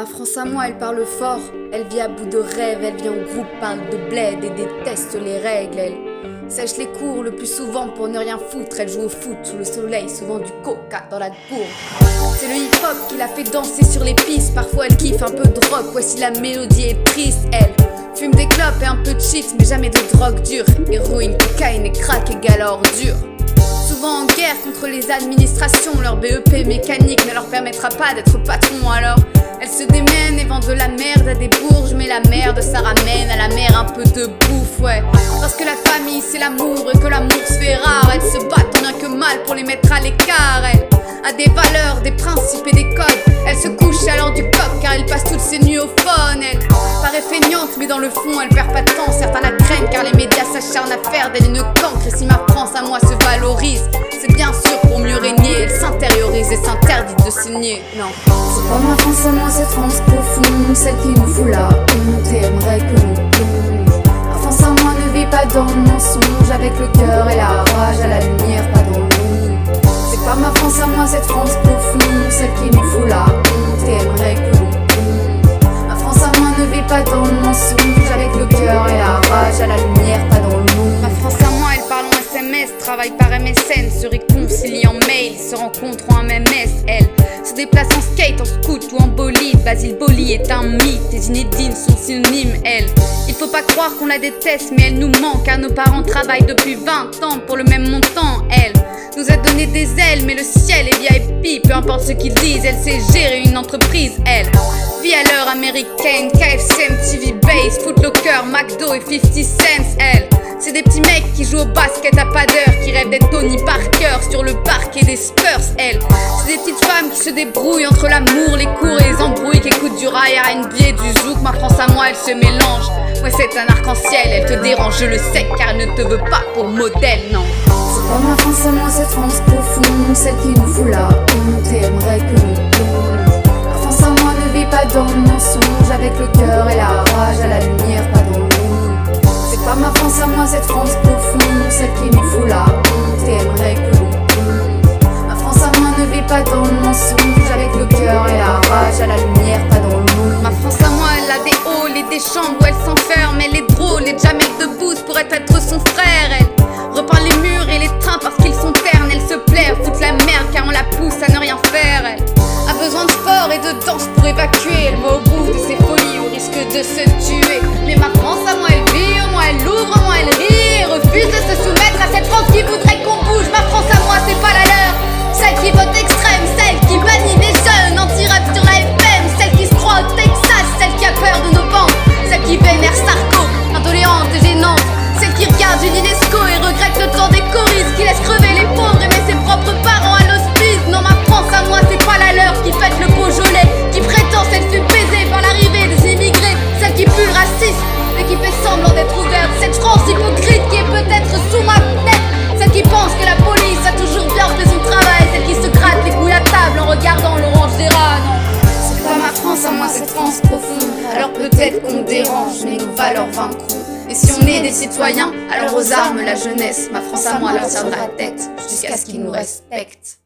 Ma France à moi, elle parle fort, elle vit à bout de rêves, elle vit en groupe, parle de bled et déteste les règles, elle sèche les cours le plus souvent pour ne rien foutre, elle joue au foot sous le soleil, souvent du coca dans la cour. C'est le hip-hop qui la fait danser sur les pistes, parfois elle kiffe un peu de rock, voici la mélodie est triste, elle fume des clopes et un peu de shit, mais jamais de drogue dure, héroïne, cocaïne et crack égale ordure. Souvent en guerre contre les administrations, leur BEP mécanique ne leur permettra pas d'être patron, alors elles se démènent et vendent de la merde à des bourges, mais la merde ça ramène à la mer un peu de bouffe, ouais. Parce que la famille c'est l'amour et que l'amour se fait rare, elles se battent tant bien que mal pour les mettre à l'écart, elles a des valeurs, des principes et des codes. Elle se couche à l'heure du coq car elle passe toutes ses nuits au phone. Elle paraît feignante mais dans le fond elle perd pas de temps. Certains la craignent car les médias s'acharnent à faire d'elle une cancre. Et si ma France à moi se valorise, c'est bien sûr pour mieux régner. Elle s'intériorise et s'interdit de signer. Non, c'est pas ma France à moi, cette France profonde, celle qui nous fout la honte et aimerait que l'on plonge. Ma France à moi ne vit pas dans le mensonge, avec le cœur et la rage à la lumière, pas dans l'ombre. C'est pas ma France à moi, cette France profonde, celle qui nous fout la honte et aimerait que l'on plonge. Ma France à moi ne vit pas dans le mensonge, avec le cœur et la rage à la lumière, pas dans l'ombre. Ma France à moi, elle parle en SMS, travaille par MSN, se réconcilie en mail, se rencontre en MMS, elle se déplace en skate, en scoot ou en bolide. Basile Boli est un mythe, et Zinedine sont synonymes, elle. Il faut pas croire qu'on la déteste, mais elle nous manque, car nos parents travaillent depuis 20 ans pour le même montant, elle nous a donné des ailes, mais le ciel est VIP, peu importe ce qu'ils disent, elle sait gérer une entreprise, elle vit à l'heure américaine, KFC, MTV Base, Footlocker, McDo et 50 Cent, elle c'est des petits mecs qui jouent au basket à pas d'heure, qui rêvent d'être Tony Parker sur le parquet des Spurs, elle c'est des petites femmes qui se débrouillent entre l'amour, les cours et les embrouilles, qui écoutent du rail, R&B et du zouk. Ma France à moi, elle se mélange, ouais c'est un arc-en-ciel, elle te dérange, je le sais, car elle ne te veut pas pour modèle, non. C'est pas ma France à moi, cette France profonde, celle qui nous fout la honte et aimerait que l'on plonge. Ma France à moi ne vit pas dans le mensonge, avec le cœur et la rage à la lumière, pas dans l'ombre. C'est pas ma France à moi, cette France profonde, celle qui nous fout la honte et aimerait que l'on plonge. Ma France à moi ne vit pas dans le mensonge, avec le cœur et la rage à la lumière, pas dans l'ombre. Ma France à moi, elle a des halls et des chambres où elle s'enferme, elle est drôle et jamais de boost pour être son frère, elle repeint les murs et les trains parce qu'ils sont ternes. Elle se plaît à foutre la merde car on la pousse à ne rien faire. Elle a besoin de sport et de danse pour évacuer. Elle va au bout de ses folies au risque de se tuer. Mais ma France à moi, elle vit, au moins elle ouvre, au moins elle rit et refuse de se soumettre à cette France qui voudrait qu'on bouge. Ma France à moi, c'est pas la leur, celle qui vote extrême, celle qui bannit les jeunes, anti-rap sur la FM, celle qui se croit au Texas, celle qui a peur de nos banques, celle qui vénère Sarko, intoléante et gênante, celle qui regarde une UNESCO et regrette le temps des choristes, qui laisse crever les pauvres et met ses propres parents à l'hospice. Non, ma France à moi, c'est pas la leur, qui fête le Beaujolais, qui prétend s'être fait baiser par l'arrivée des immigrés, celle qui pue le racisme et qui fait semblant d'être ouverte, cette France hypocrite qui est peut-être sous ma fenêtre, celle qui pense que la police a toujours bien fait son travail, celle qui se gratte les couilles à table en regardant l'orange des rats. Non, c'est pas ma France à moi, cette France profonde, alors peut-être qu'on dérange, mais nos valeurs vaincront. Et si on est des citoyens, alors aux armes la jeunesse. Ma France à moi leur tiendra tête, jusqu'à ce qu'ils nous respectent.